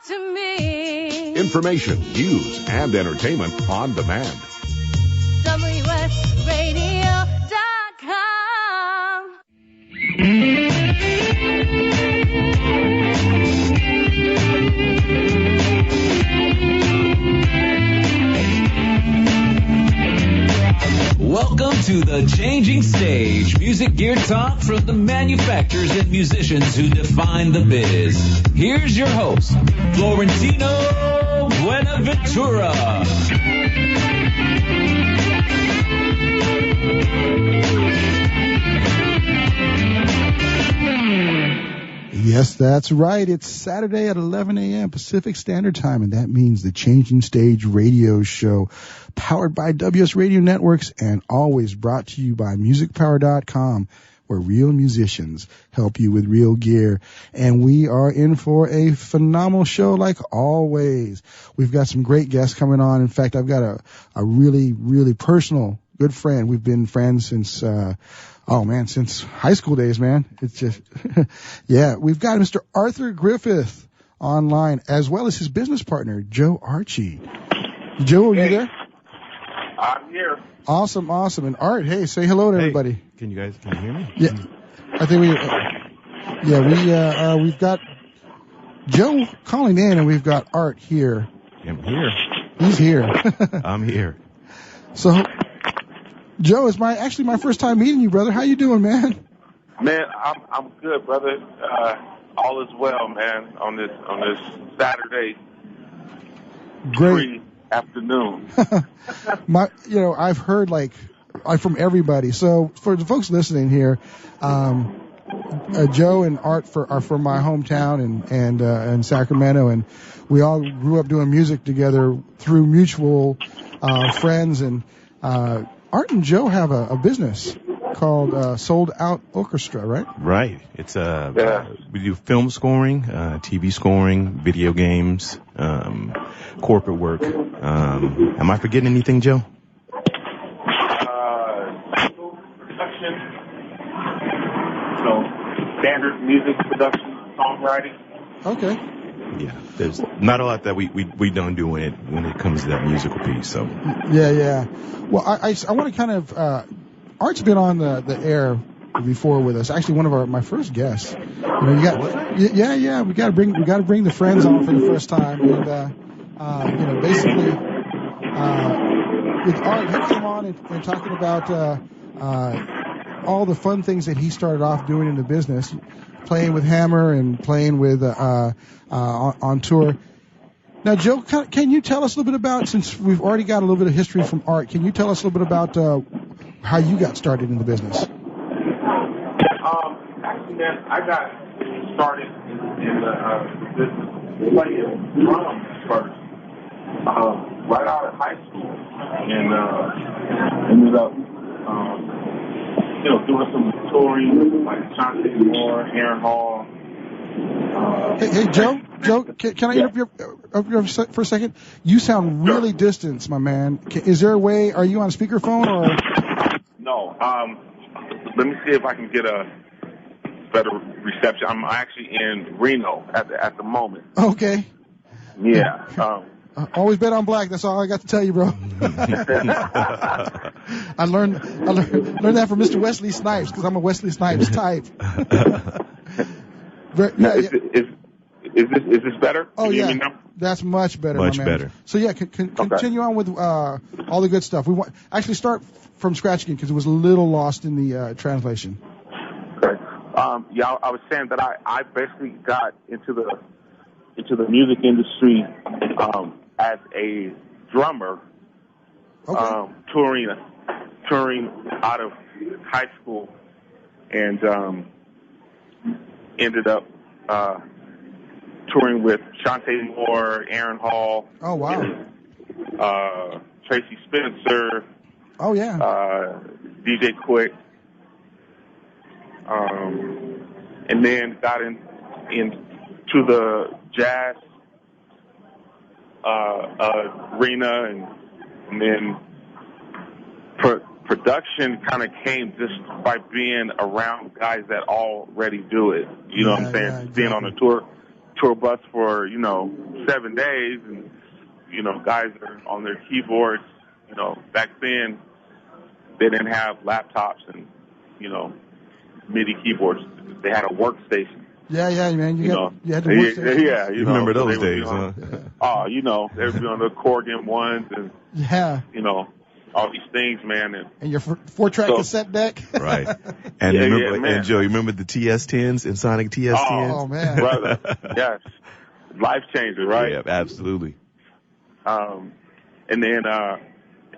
to me. Information, news, and entertainment on demand. WSRadio.com. Welcome to the Changing Stage, music gear talk from the manufacturers and musicians who define the biz. Here's your host, Florentino Buenaventura. Yes, that's right. It's Saturday at 11 a.m. Pacific Standard Time, and that means the Changing Stage radio show, powered by WS Radio Networks and always brought to you by MusicPower.com, where real musicians help you with real gear. And we are in for a phenomenal show like always. We've got some great guests coming on. In fact, I've got a really, really personal good friend. We've been friends since, since high school days, man. It's just, yeah, we've got Mr. Arthur Griffith online, as well as his business partner, Joe Archie. Joe, are you there? I'm here. Awesome. And Art, hey, say hello to everybody. Can you hear me? Yeah, I think we've got Joe calling in, and we've got Art here. I'm here. He's here. I'm here. So, Joe, it's my first time meeting you, brother. How you doing, man? Man, I'm good, brother. All is well, man. On this Saturday, Great afternoon. I've heard from everybody. So for the folks listening here, Joe and Art are from my hometown and Sacramento, and we all grew up doing music together through mutual friends. And Art and Joe have a business called Sold Out Orchestra, right? Right. It's we do film scoring, TV scoring, video games, corporate work. Am I forgetting anything, Joe? Production, standard music production, songwriting. Okay. Yeah, there's not a lot that we don't do when it comes to that musical piece. So. Yeah. Well, I want to kind of Art's been on the air before with us. Actually, one of my first guests. We got to bring the friends on for the first time, and basically with Art, he came on and talking about all the fun things that he started off doing in the business, playing with Hammer and playing with on tour. Now, Joe, can you tell us a little bit about, since we've already got a little bit of history from Art, can you tell us a little bit about how you got started in the business? Actually, man, I got started in the business playing drums first, right out of high school, and ended up, doing some touring, like Chauncey Moore, Aaron Hall. Hey, Joe, can I interrupt you for a second? You sound really distant, my man. Is there a way, are you on speakerphone or? No. Let me see if I can get a better reception. I'm actually in Reno at the moment. Okay. Yeah. Always bet on black. That's all I got to tell you, bro. I learned that from Mr. Wesley Snipes, because I'm a Wesley Snipes type. Is this better? Oh, Can you yeah. hear me now? That's much better, Much my man. better. So, yeah, continue on with all the good stuff. We want actually start from scratch again, because it was a little lost in the translation. Okay. I was saying that I basically got into the music industry as a drummer, Okay. touring out of high school, and ended up touring with Chauncey Moore, Aaron Hall. Oh, wow. Tracy Spencer. Oh, yeah. DJ Quick. And then got into the jazz arena, and then production kind of came just by being around guys that already do it. You know what I'm saying? Yeah, exactly. Being on a tour. tour bus for, 7 days, and, guys are on their keyboards. Back then, they didn't have laptops and, MIDI keyboards. They had a workstation. Yeah, man. You had the workstation. Yeah, you remember those days, huh? Oh, they would be on the Corgan ones and, all these things, man. And your 4-track cassette deck. Right. And and Joe, you remember the TS10s and Sonic TS10s? Oh, man. Brother. Yes. Life changer, right? Yeah, absolutely. And then,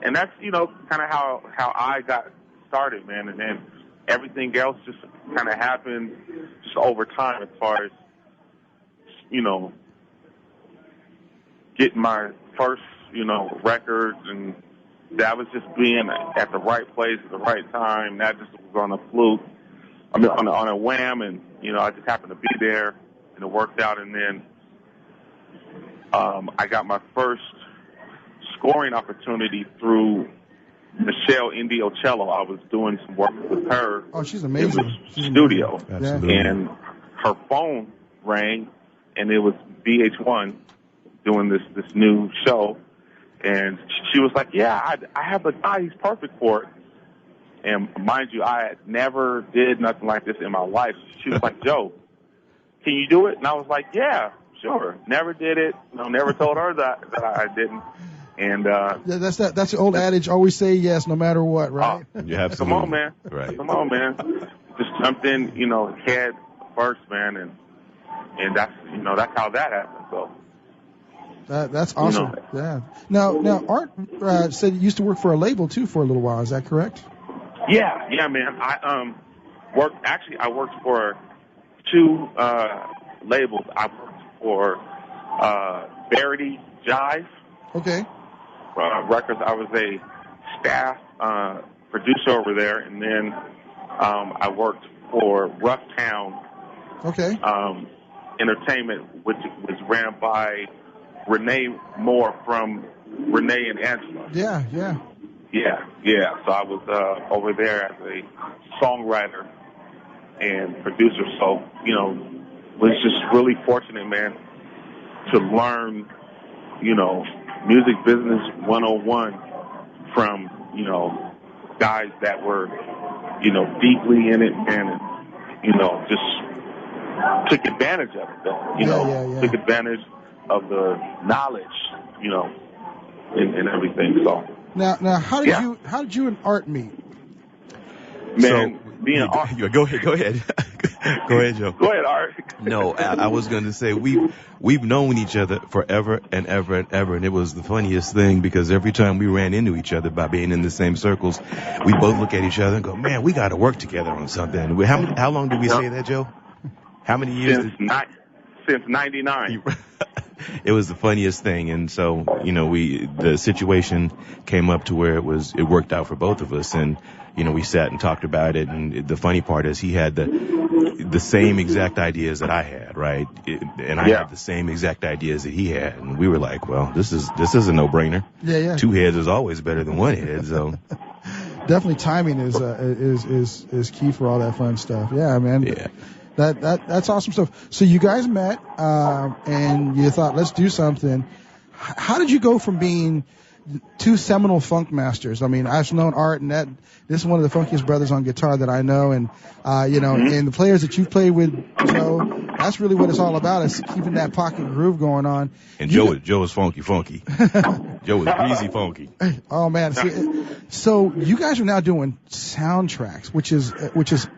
and that's, kind of how I got started, man. And then everything else just kind of happened just over time as far as, getting my first, records, and that was just being at the right place at the right time. That just was on a fluke, on a whim, and, I just happened to be there, and it worked out. And then I got my first scoring opportunity through Michelle Indiocello. I was doing some work with her. Oh, she's amazing. She's studio. Absolutely. And her phone rang, and it was VH1 doing this new show. And she was like, yeah, I have a guy, he's perfect for it. And mind you, I had never did nothing like this in my life. She was like, Joe, can you do it? And I was like, yeah, sure. Never did it. Never told her that I didn't. And that's the old adage, always say yes no matter what, right? You have come on, man. Right. Come on, man. Just jumped in, head first, man, and that's how that happened. So that's awesome. Yeah. Now Art said you used to work for a label too for a little while. Is that correct? Yeah, man. I worked for 2 labels. I worked for Verity Jive. Okay. Records. I was a staff producer over there, and then I worked for Rough Town. Okay. Entertainment, which was ran by Renee Moore from Renee and Angela. Yeah. So I was over there as a songwriter and producer. So was just really fortunate, man, to learn, music business 101 from, guys that were, deeply in it and, just took advantage of it, though, took advantage of the knowledge, and everything. So now, how did you and Art meet? Man, go ahead. Go ahead, Joe. Go ahead, Art. No, I was going to say we've known each other forever and ever and ever, and it was the funniest thing because every time we ran into each other by being in the same circles, we both look at each other and go, "Man, we got to work together on something." How long did we say that, Joe? How many years? Since '99. It was the funniest thing, and so the situation came up to where it worked out for both of us, and we sat and talked about it. And the funny part is he had the same exact ideas that I had, right? And I had the same exact ideas that he had, and we were like, well, this is a no-brainer. Yeah. 2 heads is always better than 1 head, so. Definitely timing is key for all that fun stuff. Yeah, man. Yeah. That's awesome stuff. So you guys met, and you thought, let's do something. How did you go from being 2 seminal funk masters? I mean, I've known Art, and this is one of the funkiest brothers on guitar that I know, and and the players that you've played with, Joe, that's really what it's all about, is keeping that pocket groove going on. And Joe is funky. Joe is greasy funky. Oh man! So you guys are now doing soundtracks, which is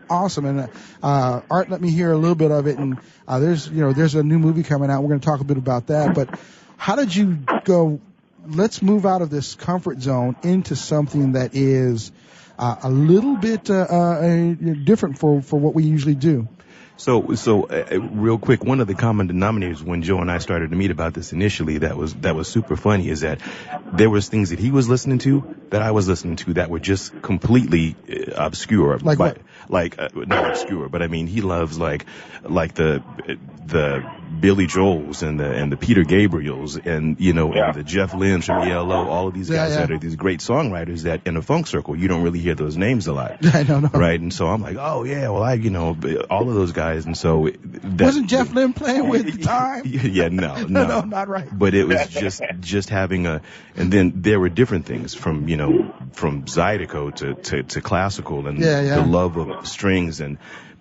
awesome. And Art, let me hear a little bit of it. And there's a new movie coming out. We're going to talk a bit about that. But how did you go? Let's move out of this comfort zone into something that is a little bit different for what we usually do. So real quick, one of the common denominators when Joe and I started to meet about this initially that was super funny is that there was things that he was listening to that I was listening to that were just completely obscure. Like what? not obscure, but I mean, he loves like the Billy Joels and the Peter Gabriels and, you know, and the Jeff Lynne from ELO, all of these guys that are these great songwriters that in a funk circle, you don't really hear those names a lot. I don't know. Right. And so I'm like, oh yeah, well, all of those guys. And so wasn't Jeff Lynne playing with the time? Yeah, no, no, not right. But it was just having and then there were different things from Zydeco to classical and the love of strings and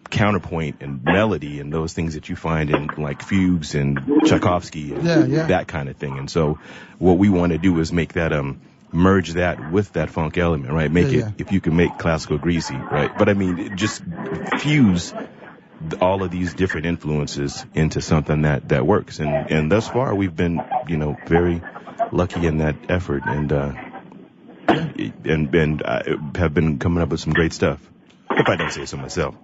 counterpoint and melody and those things that you find in like fugues and Tchaikovsky and that kind of thing. And so what we want to do is make that merge that with that funk element, right? Make it, if you can make classical greasy, right? But I mean, just fuse all of these different influences into something that works. And thus far we've been, very lucky in that effort and have been coming up with some great stuff, if I don't say so myself.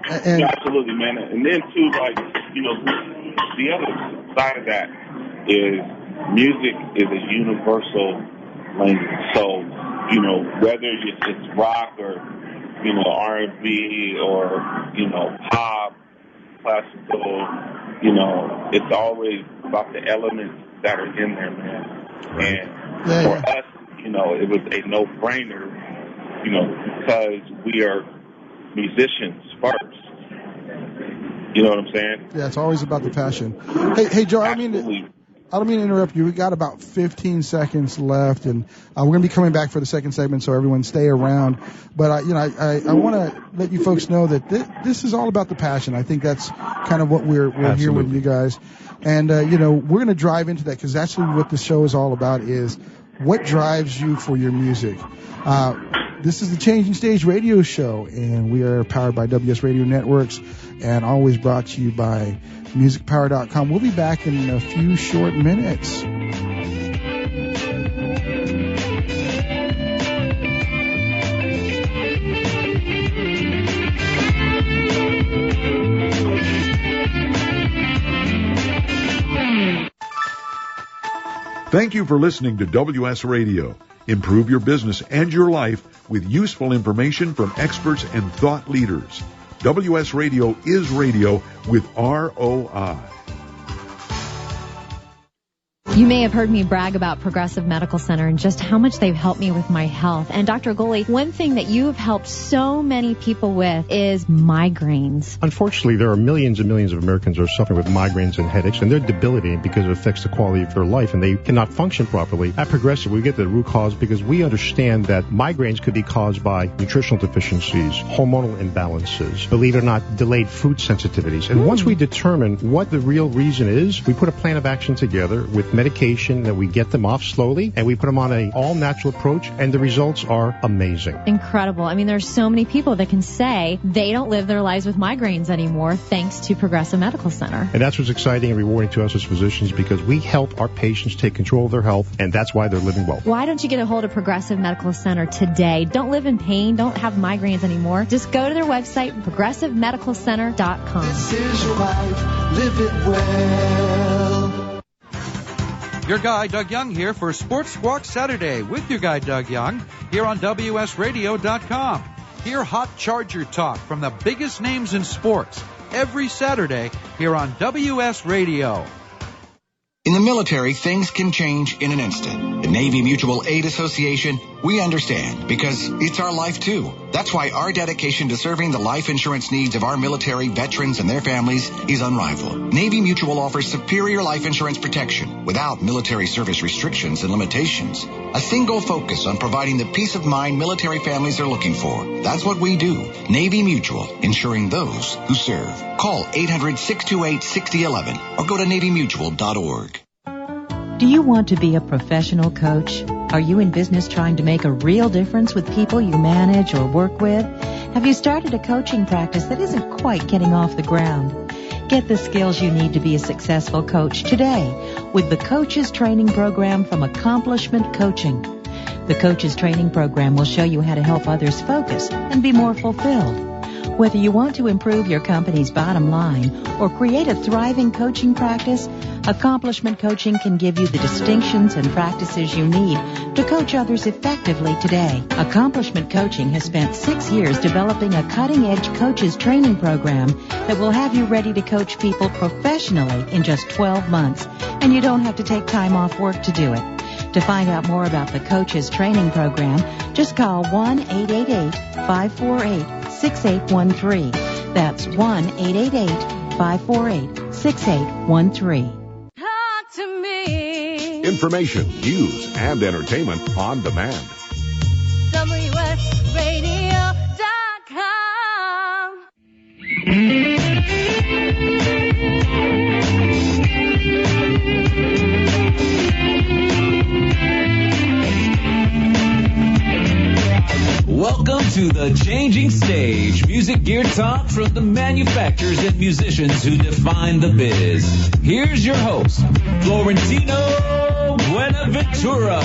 Absolutely, man. And then too, the other side of that is music is a universal language. So, whether it's rock or, R&B or, pop, classical, it's always about the elements that are in there, man. Right. And for us, it was a no-brainer, because we are musicians first. You know what I'm saying? Yeah, it's always about the passion. Hey, Joe, I don't mean to interrupt you. We got about 15 seconds left, and we're going to be coming back for the second segment, so everyone stay around. But I want to let you folks know that this is all about the passion. I think that's kind of what we're here with you guys. And, we're going to drive into that because that's what the show is all about, is what drives you for your music. This is the Changing Stage radio show, and we are powered by WS Radio Networks and always brought to you by MusicPower.com. We'll be back in a few short minutes. Thank you for listening to WS Radio. Improve your business and your life with useful information from experts and thought leaders. WS Radio is radio with ROI. You may have heard me brag about Progressive Medical Center and just how much they've helped me with my health. And Dr. Goley, one thing that you have helped so many people with is migraines. Unfortunately, there are millions and millions of Americans who are suffering with migraines and headaches, and they're debilitating because it affects the quality of their life, and they cannot function properly. At Progressive, we get to the root cause because we understand that migraines could be caused by nutritional deficiencies, hormonal imbalances, believe it or not, delayed food sensitivities. And once we determine what the real reason is, we put a plan of action together with medication that we get them off slowly, and we put them on an all-natural approach, and the results are amazing. Incredible. I mean, there's so many people that can say they don't live their lives with migraines anymore thanks to Progressive Medical Center. And that's what's exciting and rewarding to us as physicians, because we help our patients take control of their health, and that's why they're living well. Why don't you get a hold of Progressive Medical Center today? Don't live in pain. Don't have migraines anymore. Just go to their website, progressivemedicalcenter.com. This is your life. Live it well. Your guy, Doug Young, here for Sports Squawk Saturday with your guy, Doug Young, here on WSRadio.com. Hear hot Charger talk from the biggest names in sports every Saturday here on WS Radio. In the military, things can change in an instant. The Navy Mutual Aid Association, we understand, because it's our life too. That's why our dedication to serving the life insurance needs of our military veterans and their families is unrivaled. Navy Mutual offers superior life insurance protection without military service restrictions and limitations. A single focus on providing the peace of mind military families are looking for. That's what we do. Navy Mutual, insuring those who serve. Call 800-628-6011 or go to NavyMutual.org. Do you want to be a professional coach? Are you in business trying to make a real difference with people you manage or work with? Have you started a coaching practice that isn't quite getting off the ground? Get the skills you need to be a successful coach today with the Coaches Training Program from Accomplishment Coaching. The Coaches Training Program will show you how to help others focus and be more fulfilled. Whether you want to improve your company's bottom line or create a thriving coaching practice, Accomplishment Coaching can give you the distinctions and practices you need to coach others effectively today. Accomplishment Coaching has spent 6 years developing a cutting-edge coaches training program that will have you ready to coach people professionally in just 12 months, and you don't have to take time off work to do it. To find out more about the coaches training program, just call 1-888-548-6813. That's 1-888-548-6813. Information, news, and entertainment on demand. Welcome to the Changing Stage, music gear talk from the manufacturers and musicians who define the biz. Here's your host, Florentino Buenaventura.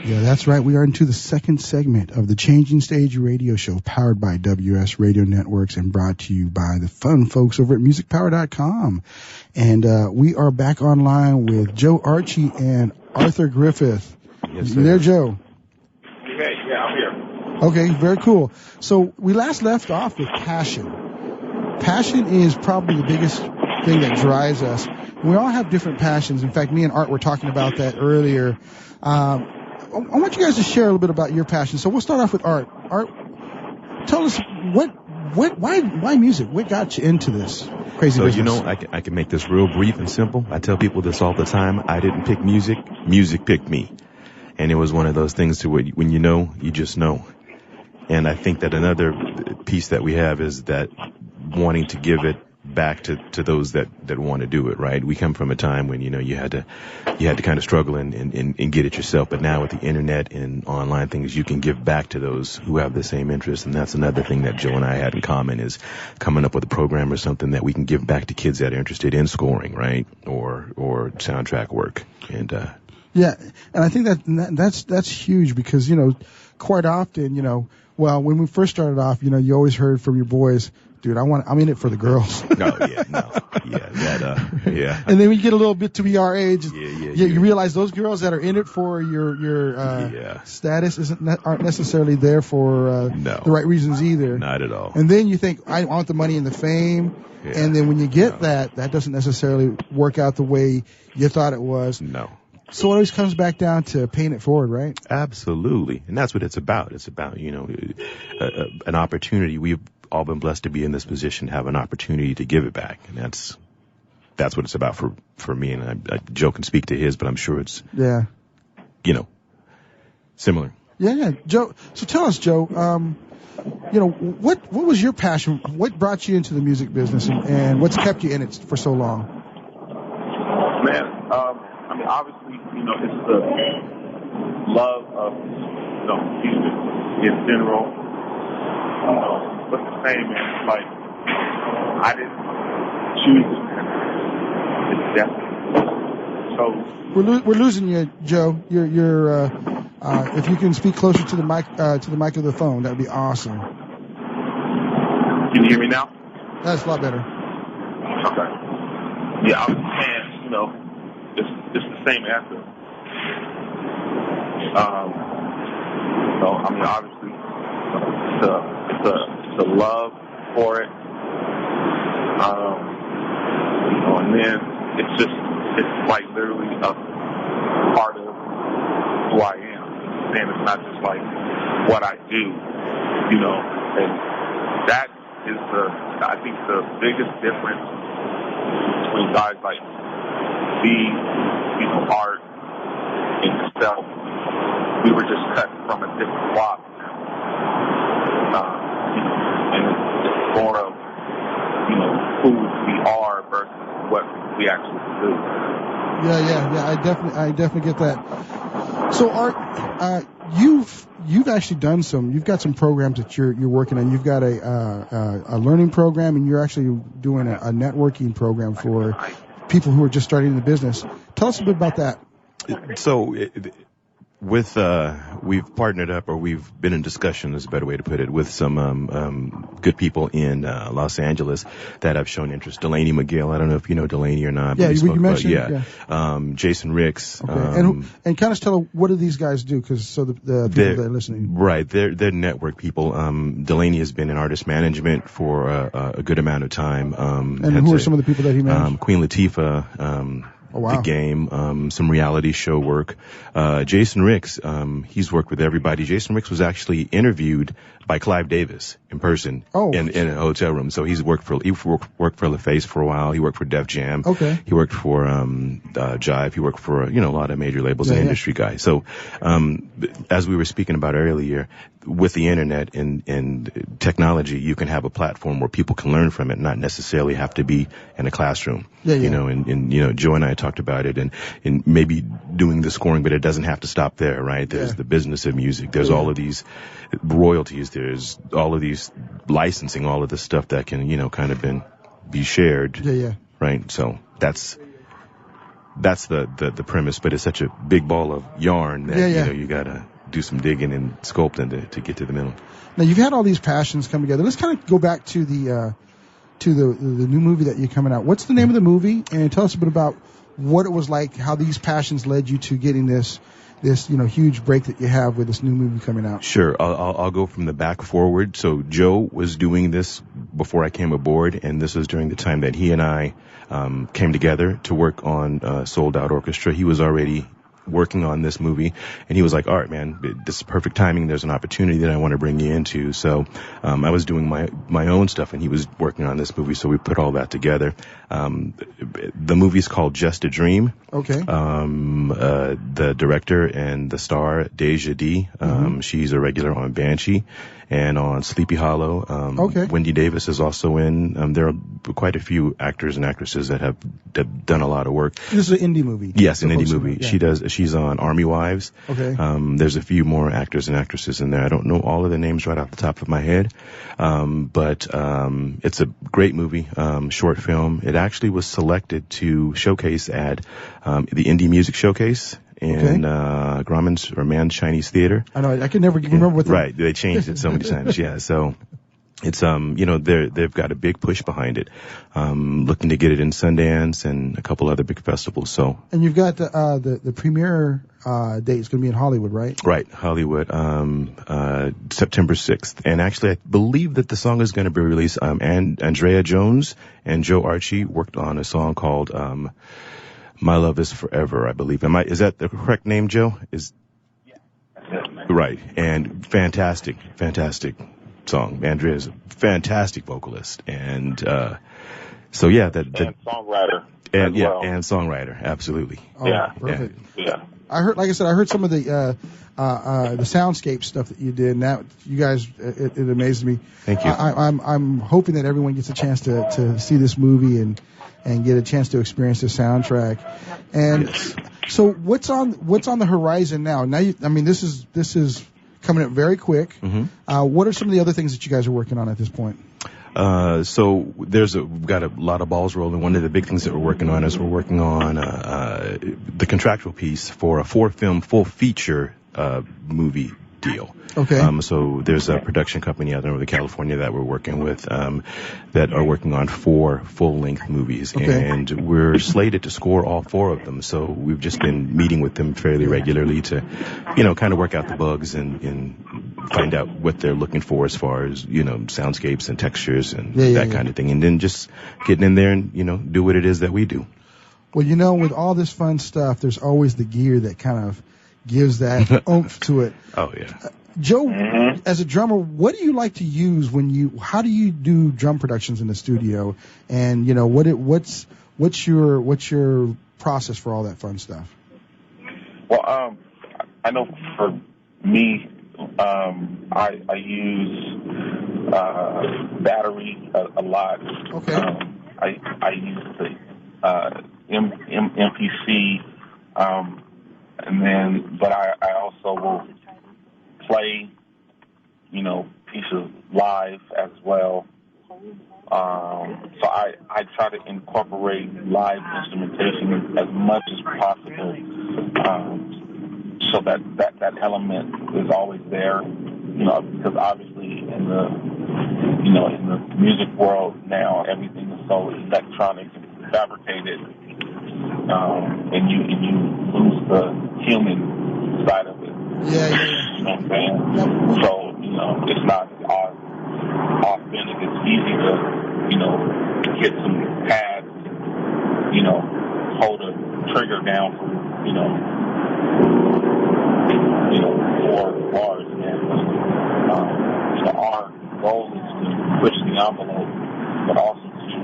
Yeah, that's right. We are into the second segment of the Changing Stage radio show, powered by WS Radio Networks and brought to you by the fun folks over at musicpower.com. And we are back online with Joe Archie and Arthur Griffith. Yes, you there, Joe? Okay, yeah, I'm here. Okay, very cool. So we last left off with passion. Passion is probably the biggest thing that drives us. We all have different passions. In fact, me and Art were talking about that earlier. I want you guys to share a little bit about your passion. So we'll start off with Art. Art, tell us why music? What got you into this crazy business? You know, I can make this real brief and simple. I tell people this all the time. I didn't pick music. Music picked me. And it was one of those things to where when you know, you just know. And I think that another piece that we have is that wanting to give it back to those that want to do it, right? We come from a time when, you know, you had to kind of struggle and get it yourself. But now with the internet and online things, you can give back to those who have the same interest. And that's another thing that Joe and I had in common, is coming up with a program or something that we can give back to kids that are interested in scoring, right? Or soundtrack work. And, yeah. And I think that's huge because, you know, quite often, you know, well, when we first started off, you know, you always heard from your boys, dude, I'm in it for the girls. Yeah. And then when you get a little bit to be our age, you realize those girls that are in it for your status aren't necessarily there for the right reasons either. Not at all. And then you think, I want the money and the fame. Yeah. And then when you get that doesn't necessarily work out the way you thought it was. No. So it always comes back down to paying it forward, right? Absolutely. And that's what it's about. It's about, you know, an opportunity. We've all been blessed to be in this position, to have an opportunity to give it back. And that's what it's about for me. And Joe can speak to his, but I'm sure it's, you know, similar. Yeah. Joe, so tell us, Joe, you know, what was your passion? What brought you into the music business and what's kept you in it for so long? Man, I mean, obviously, you know, it's the love of, you know, music in general. You know, but the same, man, it's like, I didn't choose it, man. It's definitely so. We're losing you, Joe. You're if you can speak closer to the mic of the phone, that'd be awesome. Can you hear me now? That's a lot better. Okay. Yeah, I was saying, you know, it's the same answer. So, I mean, obviously, it's a love for it. You know, and then it's like literally a part of who I am. And it's not just like what I do, you know. And that is I think the biggest difference between guys like me, you know, Art and yourself. We were just cut from a different cloth. You know, and it's more of, you know, who we are versus what we actually do. Yeah. I definitely get that. So, Art, you've actually done you've got some programs that you're working on. You've got a learning program, and you're actually doing a networking program for people who are just starting in the business. Tell us a bit about that. So we've partnered up, or we've been in discussion, is a better way to put it, with some good people in Los Angeles that have shown interest. Delaney McGill, I don't know if you know Delaney or not. Yeah, you mentioned. Jason Ricks. Okay. And kind of tell what do these guys do? Because the people that are listening. Right, they're network people. Delaney has been in artist management for a good amount of time. And who are some of the people that he managed? Queen Latifah. The Game, some reality show work. Jason Ricks, he's worked with everybody. Jason Ricks was actually interviewed by Clive Davis in person in a hotel room. So he worked for LaFace for a while. He worked for Def Jam. Okay. He worked for Jive. He worked for a lot of major labels and industry guys. So as we were speaking about earlier, with the internet and technology, you can have a platform where people can learn from it, not necessarily have to be in a classroom. And Joe and I talked about it, and maybe doing the scoring, but it doesn't have to stop there, right? There's the business of music. There's all of these royalties. There's all of these licensing, all of this stuff that can, kind of be shared. Right? So that's the premise, but it's such a big ball of yarn that, you gotta do some digging and sculpting to get to the middle. Now, you've had all these passions come together. Let's kind of go back to the new movie that you're coming out. What's the name of the movie? And tell us a bit about what it was like, how these passions led you to getting this huge break that you have with this new movie coming out. Sure. I'll go from the back forward. So Joe was doing this before I came aboard, and this was during the time that he and I came together to work on Sold Out Orchestra. He was already working on this movie, and he was like, all right, man, this is perfect timing. There's an opportunity that I want to bring you into. So I was doing my own stuff, and he was working on this movie, so we put all that together. The movie's called Just a Dream. Okay. The director and the star, Deja D, she's a regular on Banshee and on Sleepy Hollow. Wendy Davis is also in. There are quite a few actors and actresses that have done a lot of work. This is an indie movie. Yes, an indie movie. Yeah. She's on Army Wives. Okay. There's a few more actors and actresses in there. I don't know all of the names right off the top of my head. But it's a great movie, short film. It actually was selected to showcase at the Indie Music Showcase in Grauman's or Mann's Chinese Theater. I know, I can never remember what Right, they changed it so many times, so it's they've got a big push behind it, looking to get it in Sundance and a couple other big festivals. So, and you've got the premiere date is going to be in Hollywood, right? Right, Hollywood, September 6th, and actually I believe that the song is going to be released. And Andrea Jones and Joe Archie worked on a song called My Love Is Forever, I believe. Is that the correct name, Joe? Right, and fantastic song. Andrea's a fantastic vocalist, and and songwriter. And and songwriter, absolutely. Oh, perfect. Yeah. I heard some of the soundscape stuff that you did, and that you guys, it amazed me. Thank you. I'm hoping that everyone gets a chance to see this movie and get a chance to experience the soundtrack. And so what's on the horizon now? This is coming up very quick. What are some of the other things that you guys are working on at this point? So we've got a lot of balls rolling. One of the big things that we're working on is the contractual piece for a 4-film full feature movie deal. Okay. So there's a production company out there in California that we're working with that are working on 4 full-length movies, and we're slated to score all 4 of them. So we've just been meeting with them fairly regularly to, kind of work out the bugs and find out what they're looking for as far as, soundscapes and textures and that kind of thing, and then just getting in there and do what it is that we do. Well, with all this fun stuff, there's always the gear that kind of gives that oomph to it. Oh yeah. Joe, as a drummer, what do you like to use how do you do drum productions in the studio? And, what's your process for all that fun stuff? Well, I know for me, I use battery a lot. Okay. I use the MPC, but I also will play, pieces live as well. So I try to incorporate live instrumentation as much as possible, so that element is always there. Because obviously in the music world now, everything is so electronic and fabricated, and you lose the human side of it. Yeah. You know what I'm saying? So it's not authentic. It's easy to get some pads, hold a trigger down for 4 bars, and our goal is to push the envelope, but also to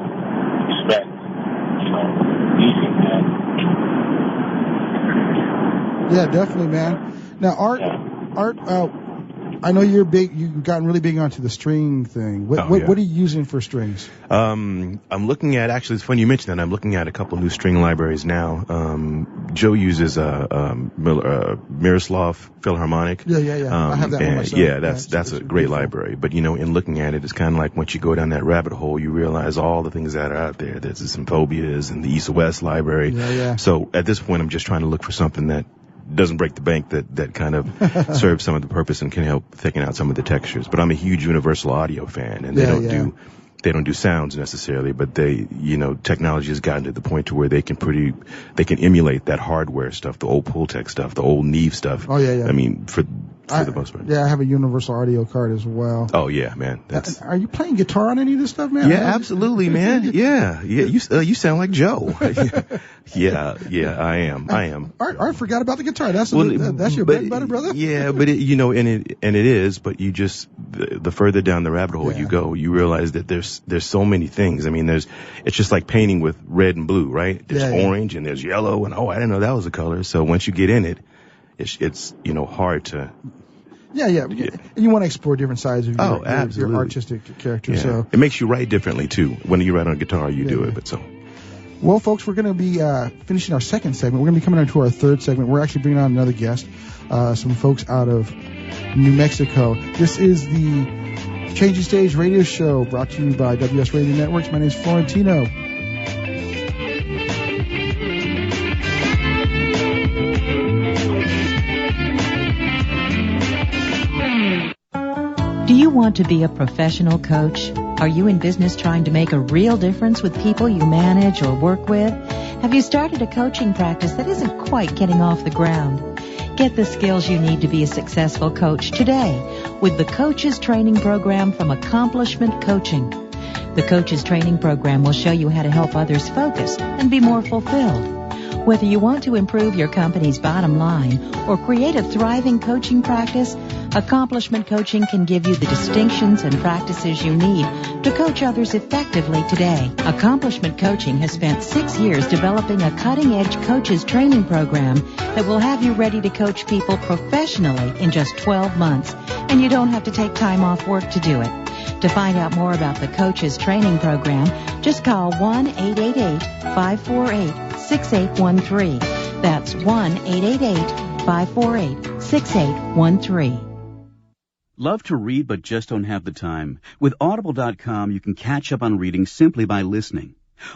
respect, music, man. Yeah, definitely, man. Now, Art, I know you've gotten really big onto the string thing. What are you using for strings? I'm looking at, actually, it's funny you mentioned that. I'm looking at a couple new string libraries now. Joe uses Miroslav Philharmonic. Yeah. I have that one myself. Yeah, that's a great library. But, in looking at it, it's kind of like once you go down that rabbit hole, you realize all the things that are out there. There's the Symphobias and the East-West library. Yeah. So at this point, I'm just trying to look for something that doesn't break the bank, that kind of serves some of the purpose and can help thicken out some of the textures. But I'm a huge Universal Audio fan, and they don't do sounds necessarily, but technology has gotten to the point to where they can emulate that hardware stuff, the old Pultec stuff, the old Neve stuff. Oh yeah. I mean, for the most part. Yeah, I have a Universal Audio card as well. Oh yeah, man. Are you playing guitar on any of this stuff, man? Yeah, absolutely, man. Yeah. You sound like Joe. Yeah, I am. I forgot about the guitar. That's your bread and butter, brother. Yeah, but it is. But you just the further down the rabbit hole you go, you realize that there's so many things. I mean, it's just like painting with red and blue, right? There's orange and there's yellow, and I didn't know that was a color. So once you get in it, it's hard to. Yeah. And you want to explore different sides of your artistic character. Yeah. So it makes you write differently too. When you write on a guitar, you do it. But so. Well, folks, we're going to be finishing our second segment. We're going to be coming on to our third segment. We're actually bringing on another guest, some folks out of New Mexico. This is the Changing Stage radio show brought to you by WS Radio Networks. My name is Florentino. Do you want to be a professional coach? Are you in business trying to make a real difference with people you manage or work with? Have you started a coaching practice that isn't quite getting off the ground? Get the skills you need to be a successful coach today with the Coaches Training Program from Accomplishment Coaching. The Coaches Training Program will show you how to help others focus and be more fulfilled. Whether you want to improve your company's bottom line or create a thriving coaching practice, Accomplishment Coaching can give you the distinctions and practices you need to coach others effectively today. Accomplishment Coaching has spent 6 years developing a cutting-edge coaches training program that will have you ready to coach people professionally in just 12 months, and you don't have to take time off work to do it. To find out more about the Coaches Training Program, just call 1-888-548-6813. That's 1-888-548-6813. Love to read but just don't have the time? With Audible.com, you can catch up on reading simply by listening.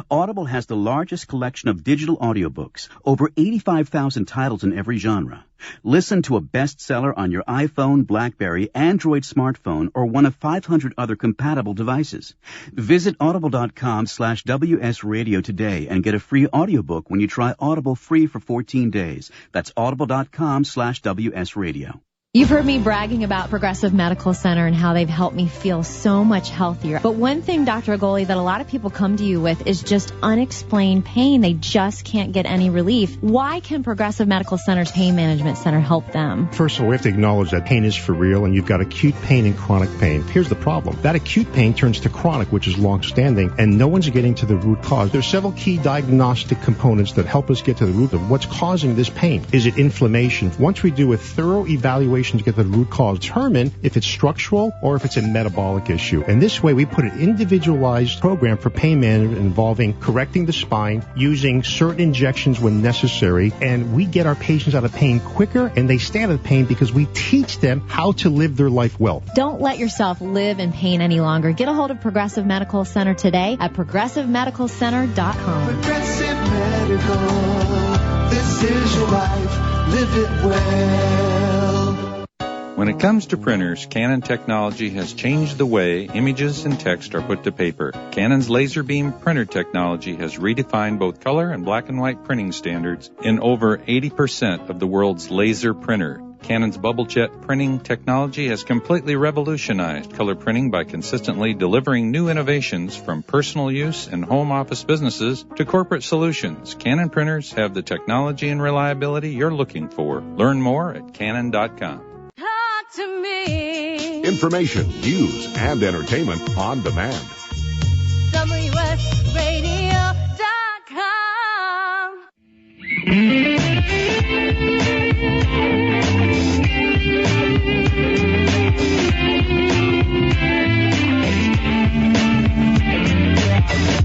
Audible has the largest collection of digital audiobooks, over 85,000 titles in every genre. Listen to a bestseller on your iPhone, BlackBerry, Android smartphone, or one of 500 other compatible devices. Visit audible.com/WS Radio today and get a free audiobook when you try Audible free for 14 days. That's audible.com/WS Radio. You've heard me bragging about Progressive Medical Center and how they've helped me feel so much healthier. But one thing, Dr. Agoli, that a lot of people come to you with is just unexplained pain. They just can't get any relief. Why can Progressive Medical Center's Pain Management Center help them? First of all, we have to acknowledge that pain is for real, and you've got acute pain and chronic pain. Here's the problem. That acute pain turns to chronic, which is long-standing, and no one's getting to the root cause. There's several key diagnostic components that help us get to the root of what's causing this pain. Is it inflammation? Once we do a thorough evaluation evaluation to get to the root cause, determine if it's structural or if it's a metabolic issue. And this way, we put an individualized program for pain management involving correcting the spine, using certain injections when necessary, and we get our patients out of pain quicker, and they stay out of pain because we teach them how to live their life well. Don't let yourself live in pain any longer. Get a hold of Progressive Medical Center today at progressivemedicalcenter.com. Progressive Medical, this is your life, live it well. When it comes to printers, Canon technology has changed the way images and text are put to paper. Canon's laser beam printer technology has redefined both color and black and white printing standards in over 80% of the world's laser printer. Canon's bubble jet printing technology has completely revolutionized color printing by consistently delivering new innovations from personal use and home office businesses to corporate solutions. Canon printers have the technology and reliability you're looking for. Learn more at Canon.com. Talk to me. Information, news, and entertainment on demand. WSRadio.com.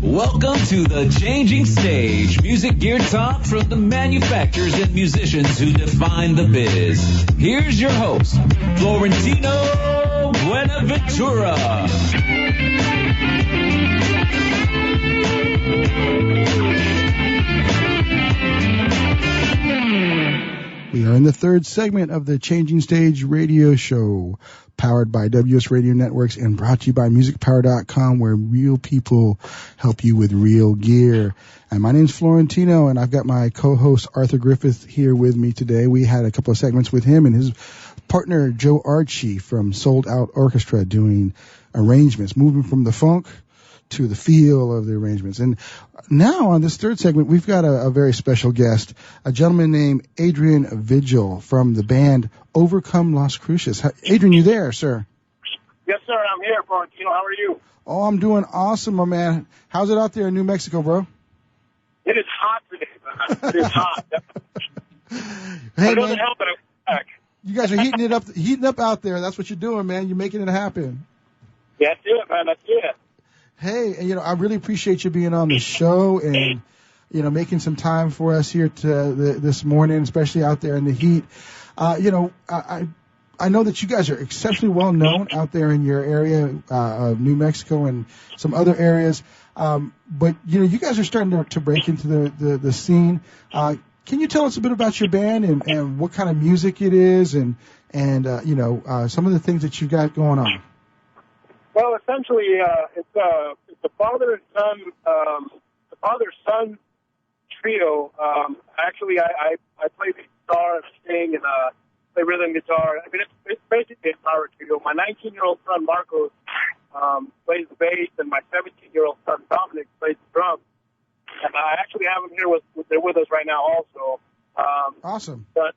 Welcome to the Changing Stage, music gear talk from the manufacturers and musicians who define the biz. Here's your host, Florentino Buenaventura. We are in the third segment of the Changing Stage radio show, powered by WS Radio Networks and brought to you by MusicPower.com, where real people help you with real gear. And my name's Florentino, and I've got my co-host Arthur Griffith here with me today. We had a couple of segments with him and his partner Joe Archie from Sold Out Orchestra doing arrangements, moving from the funk to the feel of the arrangements. And now on this third segment, we've got a very special guest, a gentleman named Adrian Vigil from the band Overcome Las Cruces. Adrian, you there, sir? Yes, sir. I'm here, Florentino. How are you? Oh, I'm doing awesome, my man. How's it out there in New Mexico, bro? It is hot today, man. It is hot. Hey, it doesn't man, help that I'm back. you guys are heating up out there. That's what you're doing, man. You're making it happen. Yeah, that's it, man. That's it. Hey, I really appreciate you being on the show and, making some time for us here this morning, especially out there in the heat. I know that you guys are exceptionally well known out there in your area of New Mexico and some other areas. But you guys are starting to break into the scene. Can you tell us a bit about your band and what kind of music it is and some of the things that you've got going on? Well, essentially, it's a father-son trio. Actually, I play the guitar and sing and play rhythm guitar. I mean, it's basically a power trio. My 19-year-old son Marcos plays the bass, and my 17-year-old son Dominic plays the drums. And I actually have them here they're with us right now also. Awesome. So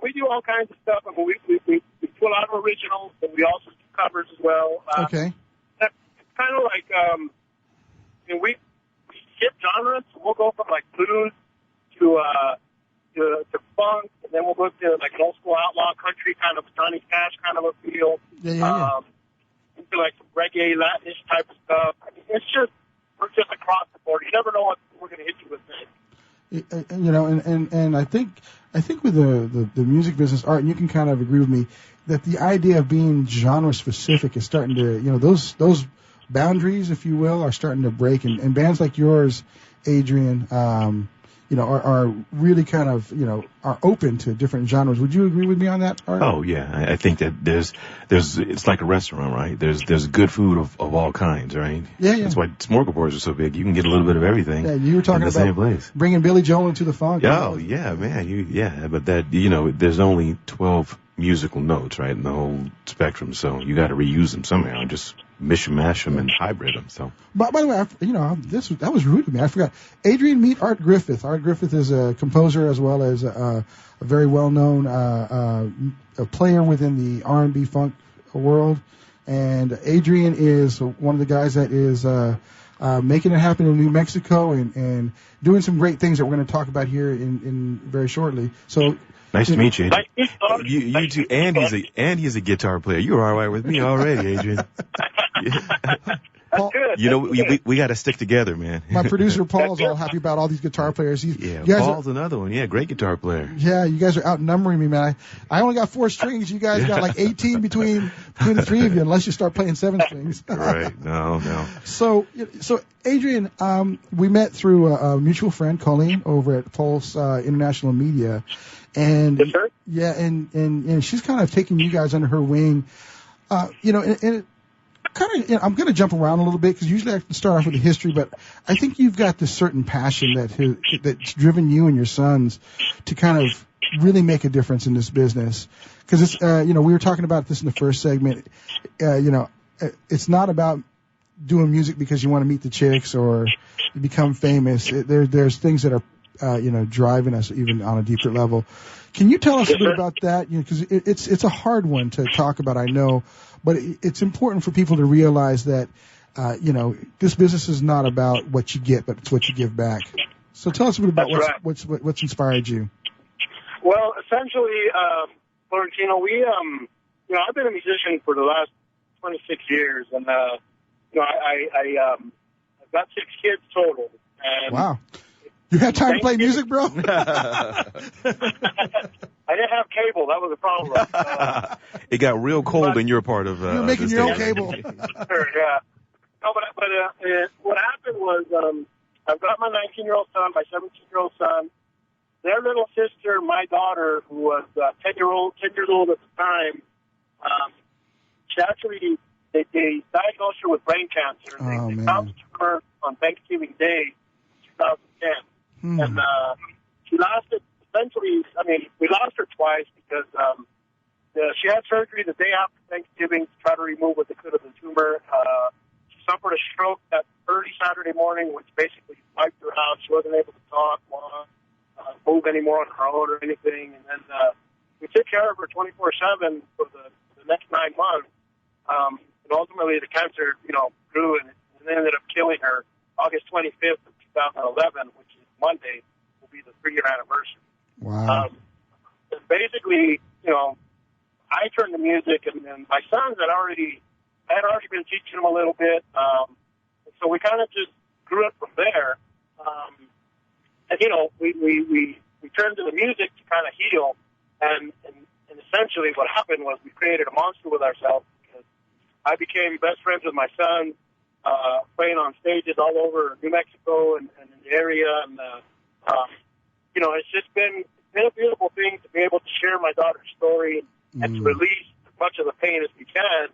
we do all kinds of stuff. I mean, we do a lot of originals, and we also do covers as well. Okay. It's kind of like we skip genres. So we'll go from like blues to funk, and then we'll go to like an old school outlaw country kind of Johnny Cash kind of a feel. Yeah. Into like some reggae, Latinish type of stuff. I mean, we're just across the board. You never know what we're going to hit you with next. And I think with the music business, Art, and you can kind of agree with me that the idea of being genre specific is starting to, those boundaries, if you will, are starting to break, and bands like yours, Adrian, are really kind of, are open to different genres. Would you agree with me on that, Art? Oh yeah, I think that there's it's like a restaurant, right? There's good food of all kinds, right? Yeah. That's why smorgasbords are so big. You can get a little bit of everything. Yeah, you were talking in the about same place. Bringing Billy Joel into the funk. Oh yeah, man. But that there's only 12 musical notes, right, in the whole spectrum. So you got to reuse them somehow and just mash them and hybrid them. So. By the way, that was rude of me. I forgot. Adrian, meet Art Griffith. Art Griffith is a composer as well as a very well-known a player within the R&B funk world. And Adrian is one of the guys that is making it happen in New Mexico and doing some great things that we're going to talk about here in very shortly. So, Nice to meet you. Nice to meet you. You too. And he's a guitar player. You're all right with me already, Adrian. Paul, you know, we got to stick together, man. My producer Paul's all happy about all these guitar players. Paul's another one. Yeah, great guitar player. Yeah, you guys are outnumbering me, man. I only got 4 strings. You guys got like 18 between the 3 of you, unless you start playing 7 strings. Right. No. So Adrian, we met through a mutual friend, Colleen, over at Pulse International Media, and yes, sir? Yeah, and she's kind of taking you guys under her wing. And kind of, I'm going to jump around a little bit because usually I can start off with the history, but I think you've got this certain passion that's driven you and your sons to kind of really make a difference in this business. Because it's, we were talking about this in the first segment. It's not about doing music because you want to meet the chicks or become famous. There's things that are, driving us even on a deeper level. Can you tell us a bit about that? Because it's a hard one to talk about, I know. But it's important for people to realize that, this business is not about what you get, but it's what you give back. So tell us a bit about what's inspired you. Well, essentially, Florentino, I've been a musician for the last 26 years, and I've got 6 kids total. And wow. You had time to play music, bro? I didn't have cable. That was a problem. It got real cold in your part of you're making your own cable. Sure, yeah. No, but what happened was I've got my 19-year-old son, my 17-year-old son, their little sister, my daughter, who was 10 years old at the time. She actually they diagnosed her with brain cancer. They found her on Thanksgiving Day, 2010. And she lasted, essentially, we lost her twice because she had surgery the day after Thanksgiving to try to remove what they could of the tumor. She suffered a stroke that early Saturday morning, which basically wiped her out. She wasn't able to talk, move anymore on her own or anything. And then we took care of her 24/7 for the next 9 months. And ultimately, the cancer, grew and ended up killing her August 25th of 2011, which is Monday, will be the 3-year anniversary. Wow. And basically, I turned to music, and my sons I had already been teaching them a little bit. So we kind of just grew it from there. We turned to the music to kind of heal. And essentially what happened was we created a monster with ourselves because I became best friends with my son, playing on stages all over New Mexico and in the area. And, it's just been a beautiful thing to be able to share my daughter's story and to release as much of the pain as we can.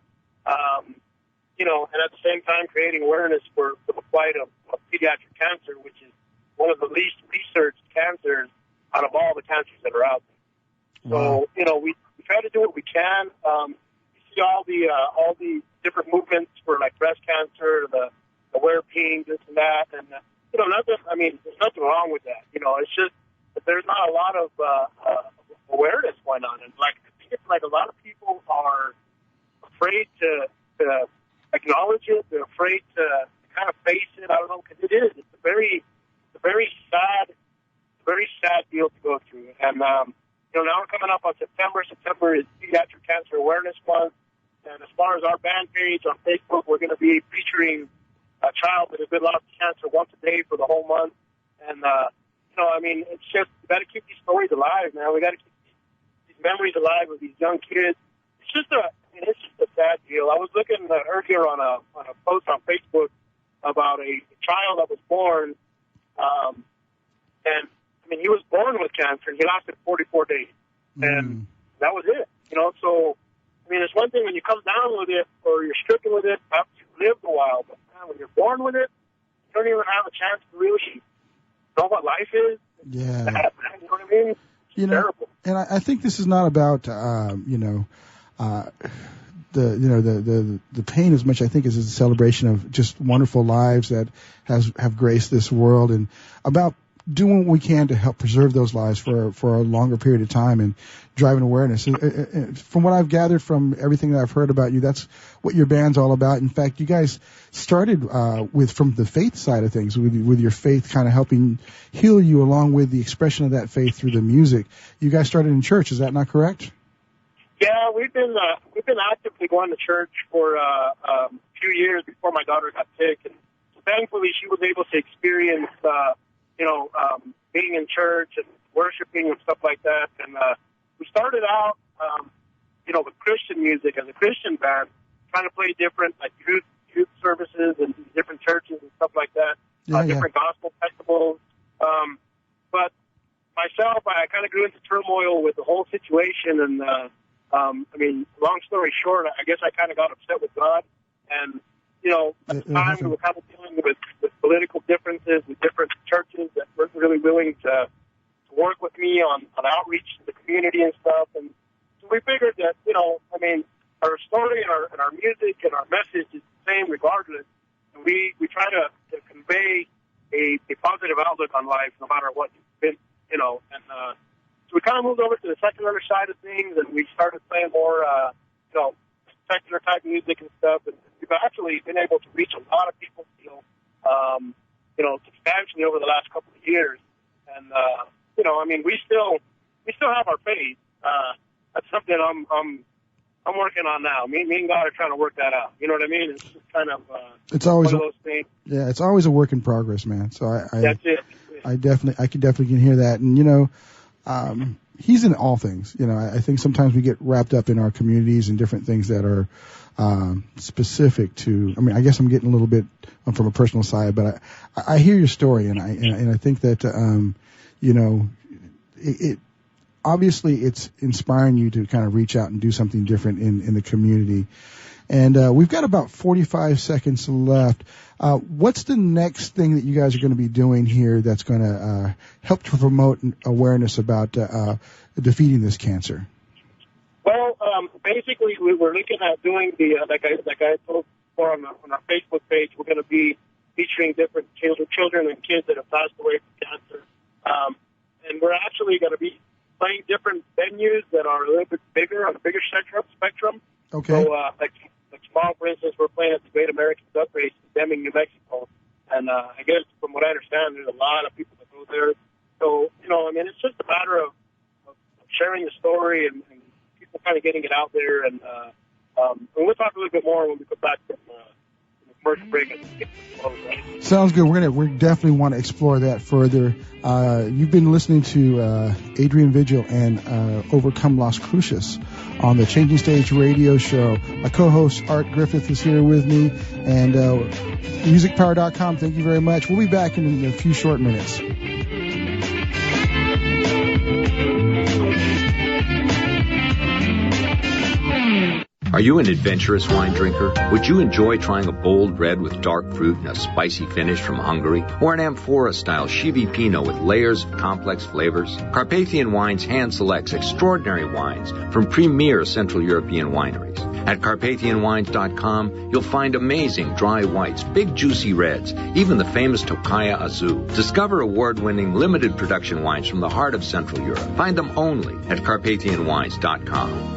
And at the same time creating awareness for the plight of pediatric cancer, which is one of the least researched cancers out of all the cancers that are out there. Wow. So, we try to do what we can. You see all the different movements for like breast cancer, the wear pink, this and that, and there's nothing wrong with that. It's just that there's not a lot of awareness going on, and I think it's like a lot of people are afraid to acknowledge it. They're afraid to kind of face it. I don't know, because it is. It's a very sad deal to go through. And now we're coming up on September. September is Pediatric Cancer Awareness Month. And as far as our band page on Facebook, we're going to be featuring a child that has been lost to cancer once a day for the whole month. And, it's just, we got to keep these stories alive, man. We got to keep these memories alive of these young kids. It's just a sad deal. I was looking earlier on a post on Facebook about a child that was born, he was born with cancer, and he lasted 44 days. And that was it. So, it's one thing when you come down with it or you're stricken with it, after you've lived a while. But when you're born with it, you don't even have a chance to really know what life is. Yeah. You know what I mean? It's terrible. And I think this is not about, the pain as much, I think, is a celebration of just wonderful lives that have graced this world, and about doing what we can to help preserve those lives for a longer period of time and driving awareness. From what I've gathered from everything that I've heard about you, that's what your band's all about. In fact, you guys started from the faith side of things, with your faith kind of helping heal you, along with the expression of that faith through the music. You guys started in church, is that not correct? Yeah, we've been actively going to church for a few years before my daughter got sick, and thankfully she was able to experience being in church and worshiping and stuff like that. And we started out with Christian music as a Christian band, trying to play different youth services and different churches and stuff like that, different gospel festivals. But myself, I kind of grew into turmoil with the whole situation, and long story short, I guess I kind of got upset with God. And, at the time we were kind of dealing with political differences with different churches that weren't really willing to work with me on outreach to the community and stuff. And so we figured that, our story and our music and our message is the same regardless. And we try to convey a positive outlook on life no matter what it's been, so we kind of moved over to the secular side of things, and we started playing more, secular type music and stuff. And we've actually been able to reach a lot of people, substantially over the last couple of years. And we still have our faith. That's something I'm working on now. Me and God are trying to work that out. You know what I mean? It's just kind of it's always one of those things. Yeah, it's always a work in progress, man. So that's it. I definitely can hear that. And he's in all things. I think sometimes we get wrapped up in our communities and different things that are specific to. I guess I'm getting a little bit from a personal side, but I hear your story, and I think that it obviously it's inspiring you to kind of reach out and do something different in the community. And we've got about 45 seconds left. What's the next thing that you guys are going to be doing here that's going to help to promote awareness about defeating this cancer? Well, basically, we were looking at doing the like I told before on our Facebook page. We're going to be featuring different children and kids that have passed away from cancer, and we're actually going to be playing different venues that are a little bit bigger, on a bigger spectrum. Okay. So, like tomorrow, for instance, we're playing at the Great American Duck Race in Deming, New Mexico. And I guess from what I understand, there's a lot of people that go there. So, it's just a matter of sharing the story and people kind of getting it out there. And we'll talk a little bit more when we come back from the commercial break. Sounds good. We definitely want to explore that further. You've been listening to Adrian Vigil and Overcome Las Cruces on the Changing Stage radio show. My co-host Art Griffith is here with me, and musicpower.com. Thank you very much. We'll be back in a few short minutes. Are you an adventurous wine drinker? Would you enjoy trying a bold red with dark fruit and a spicy finish from Hungary? Or an amphora-style Chivi Pinot with layers of complex flavors? Carpathian Wines hand selects extraordinary wines from premier Central European wineries. At CarpathianWines.com, you'll find amazing dry whites, big juicy reds, even the famous Tokaja Azul. Discover award-winning limited production wines from the heart of Central Europe. Find them only at CarpathianWines.com.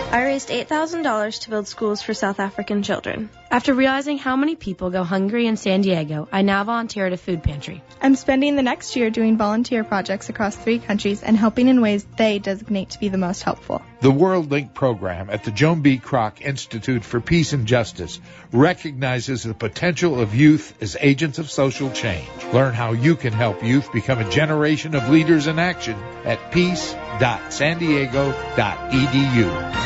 I raised $8,000 to build schools for South African children. After realizing how many people go hungry in San Diego, I now volunteer at a food pantry. I'm spending the next year doing volunteer projects across 3 countries and helping in ways they designate to be the most helpful. The World Link program at the Joan B. Kroc Institute for Peace and Justice recognizes the potential of youth as agents of social change. Learn how you can help youth become a generation of leaders in action at peace.sandiego.edu.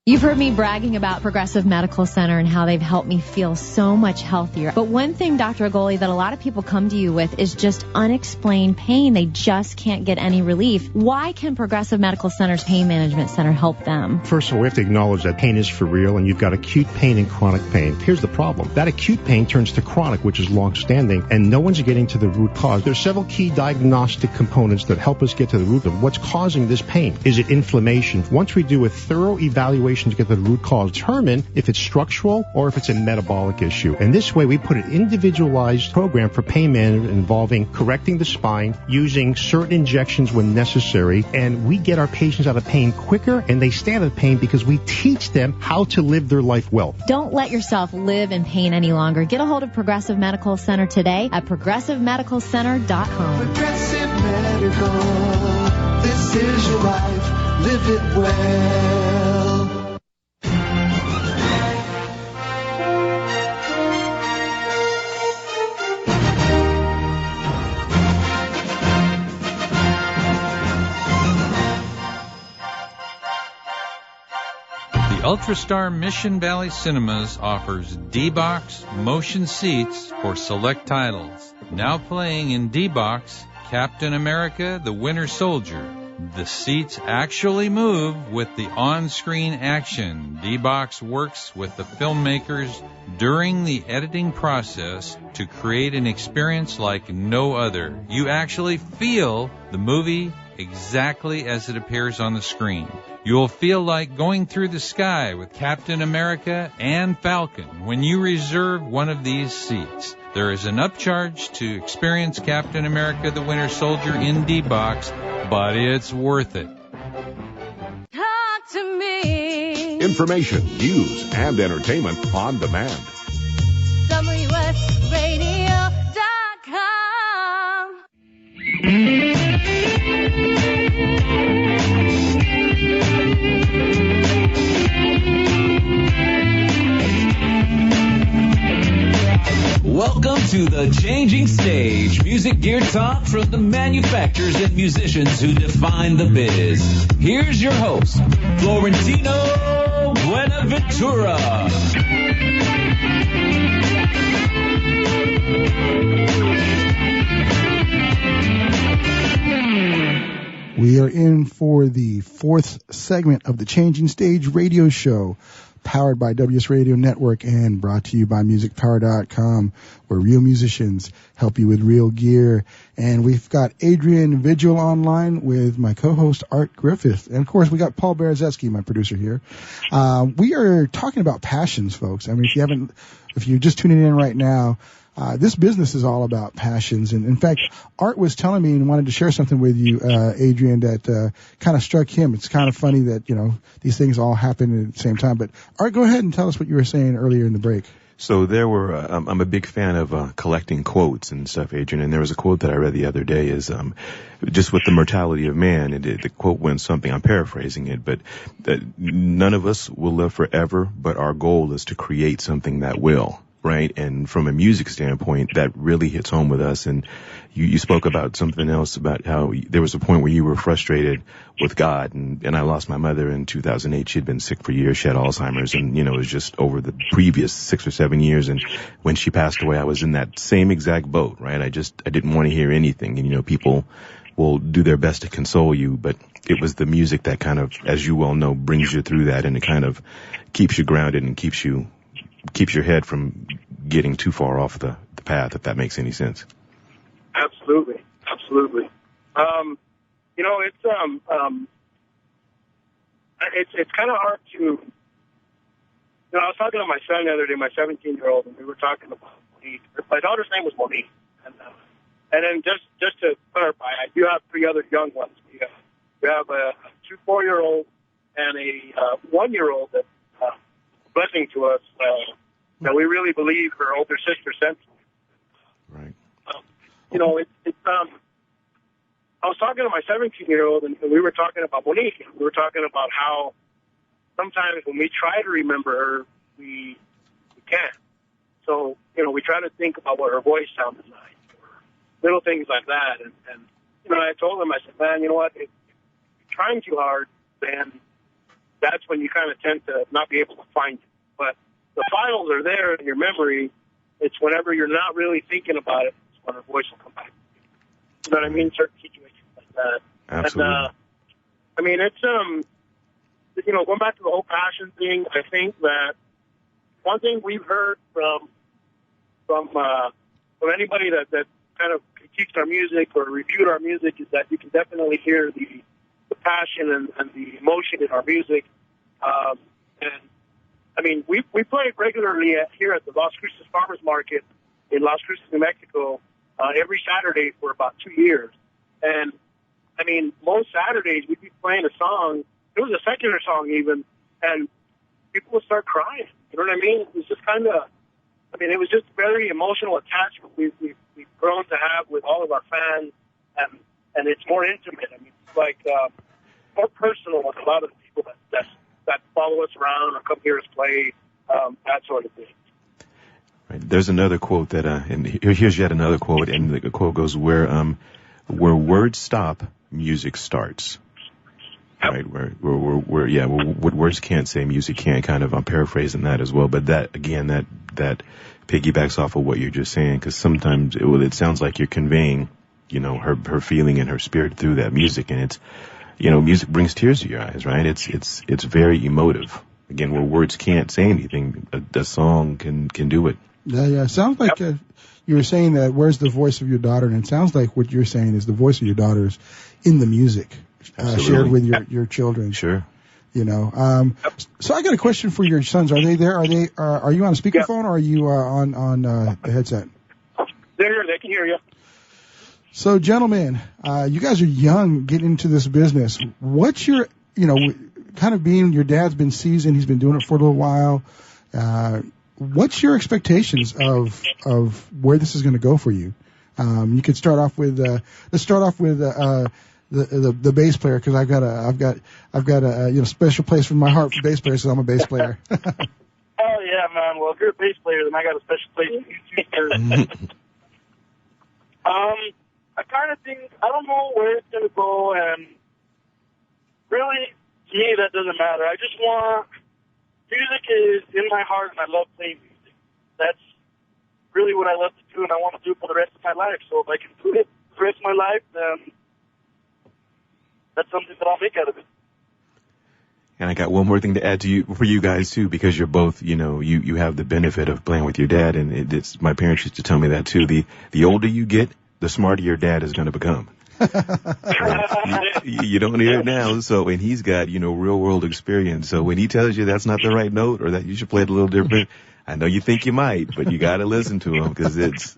You've heard me bragging about Progressive Medical Center and how they've helped me feel so much healthier. But one thing, Dr. Agoli, that a lot of people come to you with is just unexplained pain. They just can't get any relief. Why can Progressive Medical Center's Pain Management Center help them? First of all, we have to acknowledge that pain is for real, and you've got acute pain and chronic pain. Here's the problem. That acute pain turns to chronic, which is long-standing, and no one's getting to the root cause. There's several key diagnostic components that help us get to the root of what's causing this pain. Is it inflammation? Once we do a thorough evaluation evaluation to get to the root cause, determine if it's structural or if it's a metabolic issue. And this way, we put an individualized program for pain management involving correcting the spine, using certain injections when necessary, and we get our patients out of pain quicker, and they stay out of pain because we teach them how to live their life well. Don't let yourself live in pain any longer. Get a hold of Progressive Medical Center today at progressivemedicalcenter.com. Progressive Medical, this is your life, live it well. Ultrastar Mission Valley Cinemas offers D-Box motion seats for select titles. Now playing in D-Box, Captain America, the Winter Soldier. The seats actually move with the on-screen action. D-Box works with the filmmakers during the editing process to create an experience like no other. You actually feel the movie exactly as it appears on the screen. You'll feel like going through the sky with Captain America and Falcon when you reserve one of these seats. There is an upcharge to experience Captain America the Winter Soldier in D-Box, but it's worth it. Talk to me. Information, news, and entertainment on demand. WSRadio.com. Welcome to the Changing Stage, music gear talk from the manufacturers and musicians who define the biz. Here's your host, Florentino Buenaventura. We are in for the fourth segment of the Changing Stage radio show, powered by WS Radio Network and brought to you by MusicPower.com, where real musicians help you with real gear. And we've got Adrian Vigil online with my co-host Art Griffith. And of course, we got Paul Berezeski, my producer here. We are talking about passions, folks. I mean, if you're just tuning in right now, this business is all about passions. And in fact, Art was telling me and wanted to share something with you, Adrian, that kind of struck him. It's kind of funny that, these things all happen at the same time. But Art, go ahead and tell us what you were saying earlier in the break. So there were, I'm a big fan of collecting quotes and stuff, Adrian, and there was a quote that I read the other day is, just with the mortality of man, the quote went something, I'm paraphrasing it, but that none of us will live forever, but our goal is to create something that will. Right. And from a music standpoint, that really hits home with us. And you spoke about something else about how there was a point where you were frustrated with God. And I lost my mother in 2008. She had been sick for years. She had Alzheimer's. And, it was just over the previous 6 or 7 years. And when she passed away, I was in that same exact boat. Right. I didn't want to hear anything. And, people will do their best to console you. But it was the music that kind of, as you well know, brings you through that. And it kind of keeps you grounded and keeps your head from getting too far off the path, if that makes any sense. Absolutely. It's kind of hard to, I was talking to my son the other day, my 17-year-old, and we were talking about Monique. My daughter's name was Monique. And then just to clarify, I do have 3 other young ones. We have a 2 4-year-old and a 1-year-old that blessing to us that we really believe her older sister sent. Right. I was talking to my 17-year-old, and we were talking about Monique. We were talking about how sometimes when we try to remember her, we can't. So, we try to think about what her voice sounded like, or little things like that. And I told him, I said, man, you know what? If you're trying too hard, then that's when you kind of tend to not be able to find it. But the files are there in your memory. It's whenever you're not really thinking about it, it's when her voice will come back. You know what I mean? Certain situations like that. Absolutely. And, it's, going back to the whole passion thing, I think that one thing we've heard from anybody that kind of critiqued our music or reviewed our music is that you can definitely hear the passion and the emotion in our music. mean, we play regularly here at the Las Cruces Farmers Market in Las Cruces, New Mexico, every Saturday for about 2 years. And, I mean, most Saturdays we'd be playing a song. It was a secular song even, and people would start crying. You know what I mean? It was just kind of, I mean, it was just very emotional attachment we've grown to have with all of our fans, and it's more intimate. I mean, it's like more personal with a lot of the people that follow us around or come hear us play, that sort of thing. Right. There's another quote that, and here's yet another quote, and the quote goes, where words stop, music starts. Right, where what words can't say, music can. Kind of, I'm paraphrasing that as well. But that again, that piggybacks off of what you're just saying, because sometimes it sounds like you're conveying, her feeling and her spirit through that music, and it's, music brings tears to your eyes, right? It's very emotive. Again, where words can't say anything, a song can do it. Yeah. It sounds like you were saying that. Where's the voice of your daughter? And it sounds like what you're saying is the voice of your daughter's in the music. Shared with your children. Sure. So I got a question for your sons. Are they there? Are you on a speakerphone or are you on the headset? They're here. They can hear you. So, gentlemen, you guys are young, getting into this business. What's your, kind of being your dad's been seasoned, he's been doing it for a little while. What's your expectations of where this is going to go for you? You could start off with let's start off with the bass player, because I've got a special place in my heart for bass players, so I'm a bass player. Oh yeah, man. Well, if you're a bass player, then I got a special place in you. I kind of think, I don't know where it's going to go, and really, to me, that doesn't matter. I just want, music is in my heart, and I love playing music. That's really what I love to do, and I want to do it for the rest of my life. So if I can do it for the rest of my life, then that's something that I'll make out of it. And I got one more thing to add for you guys too, because you're both, you have the benefit of playing with your dad, and it's my parents used to tell me that too. The older you get, the smarter your dad is going to become. You don't hear it now, and he's got, real world experience. So when he tells you that's not the right note, or that you should play it a little different, I know you think you might, but you got to listen to him, because that's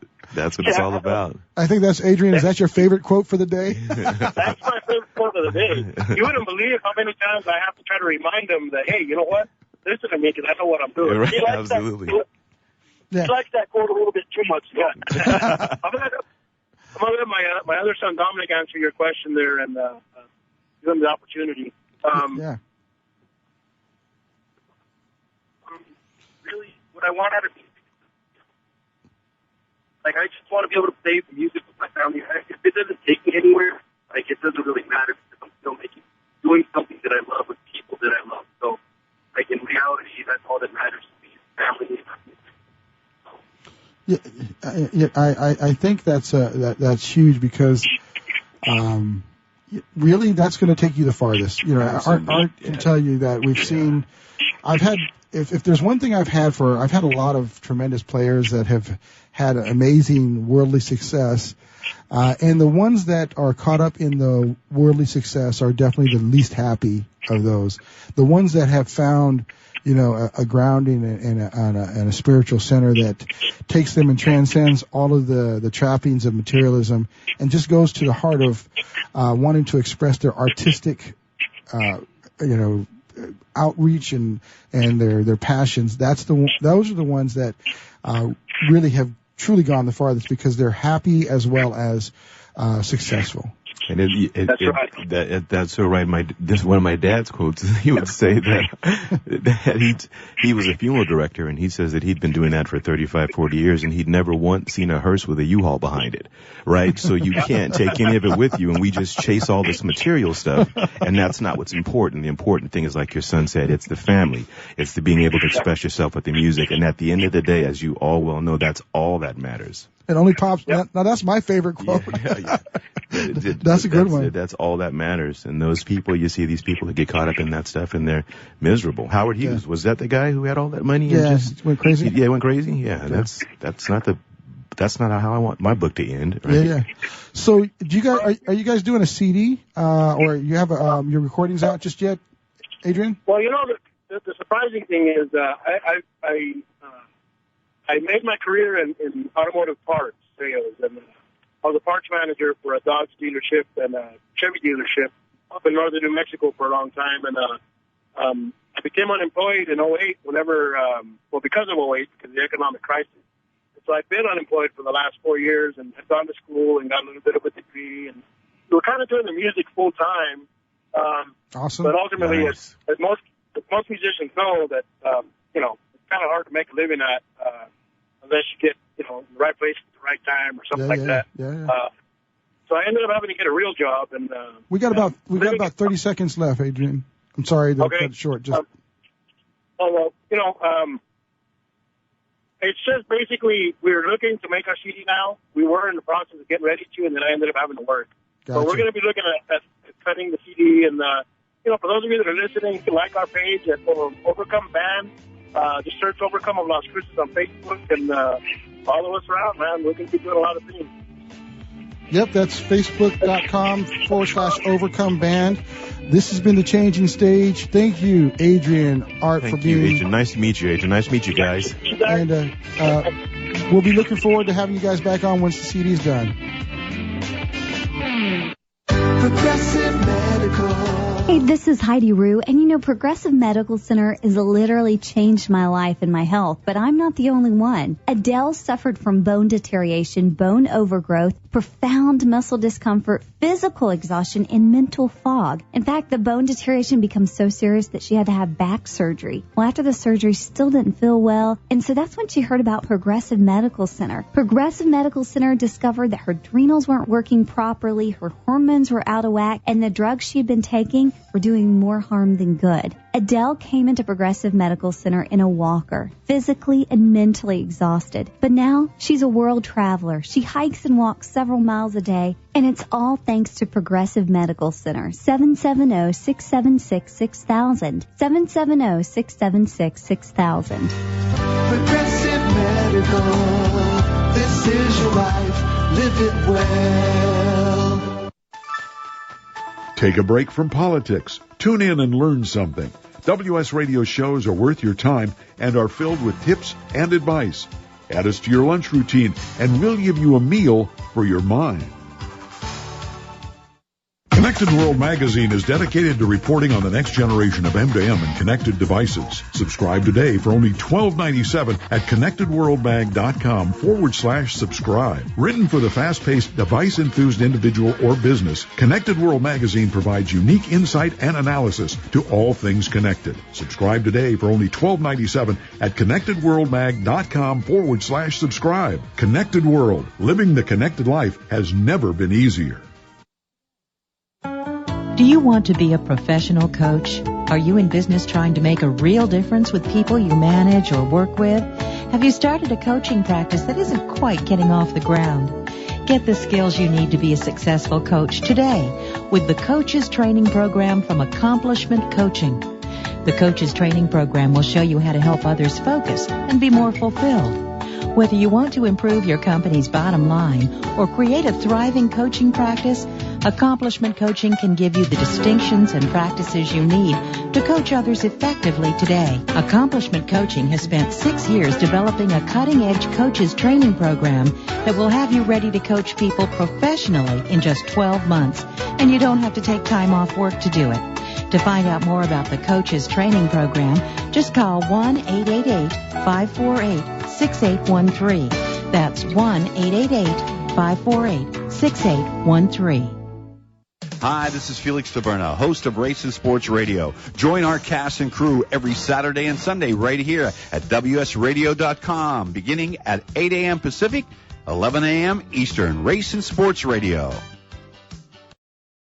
what it's all about. I think that's, Adrian, is that your favorite quote for the day? That's my favorite quote of the day. You wouldn't believe how many times I have to try to remind him that, hey, you know what? Listen to me, because I know what I'm doing. Right, he likes absolutely. He likes that quote a little bit too much. Yeah. I'm going to let my other son, Dominic, answer your question there and give him the opportunity. Really, what I want out of music, I just want to be able to play the music with my family. If it doesn't take me anywhere, it doesn't really matter, because I'm still doing something that I love with people that I love. So, in reality, that's all that matters to me, family. Yeah, I think that's huge, because really that's going to take you the farthest. Art can tell you that we've seen. If there's one thing I've had a lot of tremendous players that have had amazing worldly success, and the ones that are caught up in the worldly success are definitely the least happy of those. The ones that have found, a grounding and a spiritual center that takes them and transcends all of the trappings of materialism and just goes to the heart of wanting to express their artistic, outreach and their passions. Those are the ones that really have truly gone the farthest, because they're happy as well as successful. And that's right. That's so right. This is one of my dad's quotes. He would say that he was a funeral director, and he says that he'd been doing that for 35, 40 years, and he'd never once seen a hearse with a U-Haul behind it, right? So you can't take any of it with you, and we just chase all this material stuff, and that's not what's important. The important thing is, like your son said, it's the family. It's the being able to express yourself with the music, and at the end of the day, as you all well know, that's all that matters. It only pops. Yep. Now that's my favorite quote. Yeah. That's a good one. That's all that matters. And those people, you see these people that get caught up in that stuff, and they're miserable. Howard Hughes, was that the guy who had all that money? Yeah, and just went crazy. Went crazy. Yeah, that's not how I want my book to end. Right? Yeah. So, are you guys doing a CD, or you have your recordings out just yet, Adrian? Well, the surprising thing is I made my career in automotive parts sales, and I was a parts manager for a Dodge dealership and a Chevy dealership up in northern New Mexico for a long time, and I became unemployed in 2008 because of 2008, because of the economic crisis. So I've been unemployed for the last 4 years and have gone to school and got a little bit of a degree, and we were kind of doing the music full time. Awesome. But ultimately, as most musicians know, that it's kind of hard to make a living at unless you get in the right place at the right time or something like that. Yeah. So I ended up having to get a real job, and we got about 30 seconds left, Adrian. I'm sorry to cut it short. It's just basically we're looking to make our CD now. We were in the process of getting ready to, and then I ended up having to work. Gotcha. So we're going to be looking at cutting the CD, and for those of you that are listening, you can like our page at Overcome Band. Just search Overcome of Las Cruces on Facebook and follow us around, man. We're going to be doing a lot of things. Yep, that's facebook.com/Overcome Band. This has been The Changing Stage. Thank you, Adrian, Art, for being... Thank you, Adrian. Nice to meet you, Adrian. Nice to meet you guys. And we'll be looking forward to having you guys back on once the CD's done. Progressive Medical. Hey, this is Heidi Rue, and Progressive Medical Center has literally changed my life and my health, but I'm not the only one. Adele suffered from bone deterioration, bone overgrowth, profound muscle discomfort, physical exhaustion, and mental fog. In fact, the bone deterioration becomes so serious that she had to have back surgery. Well, after the surgery, she still didn't feel well, and so that's when she heard about Progressive Medical Center. Progressive Medical Center discovered that her adrenals weren't working properly, her hormones were out of whack, and the drugs she had been taking were doing more harm than good. Adele came into Progressive Medical Center in a walker, physically and mentally exhausted. But now she's a world traveler. She hikes and walks several miles a day, and it's all thanks to Progressive Medical Center. 770-676-6000. 770-676-6000. Progressive Medical. This is your life. Live it well. Take a break from politics. Tune in and learn something. WS Radio shows are worth your time and are filled with tips and advice. Add us to your lunch routine, and we'll give you a meal for your mind. Connected World Magazine is dedicated to reporting on the next generation of M2M and connected devices. Subscribe today for only $12.97 at connectedworldmag.com/subscribe. Written for the fast-paced, device-enthused individual or business, Connected World Magazine provides unique insight and analysis to all things connected. Subscribe today for only $12.97 at connectedworldmag.com/subscribe. Connected World. Living the connected life has never been easier. Do you want to be a professional coach? Are you in business trying to make a real difference with people you manage or work with? Have you started a coaching practice that isn't quite getting off the ground? Get the skills you need to be a successful coach today with the Coaches Training Program from Accomplishment Coaching. The Coaches Training Program will show you how to help others focus and be more fulfilled. Whether you want to improve your company's bottom line or create a thriving coaching practice, Accomplishment Coaching can give you the distinctions and practices you need to coach others effectively today. Accomplishment Coaching has spent 6 years developing a cutting-edge coaches training program that will have you ready to coach people professionally in just 12 months, and you don't have to take time off work to do it. To find out more about the Coaches Training Program, just call 1-888-548-6813. That's 1-888-548-6813. Hi, this is Felix Taberna, host of Race and Sports Radio. Join our cast and crew every Saturday and Sunday right here at WSRadio.com, beginning at 8 a.m. Pacific, 11 a.m. Eastern. Race and Sports Radio.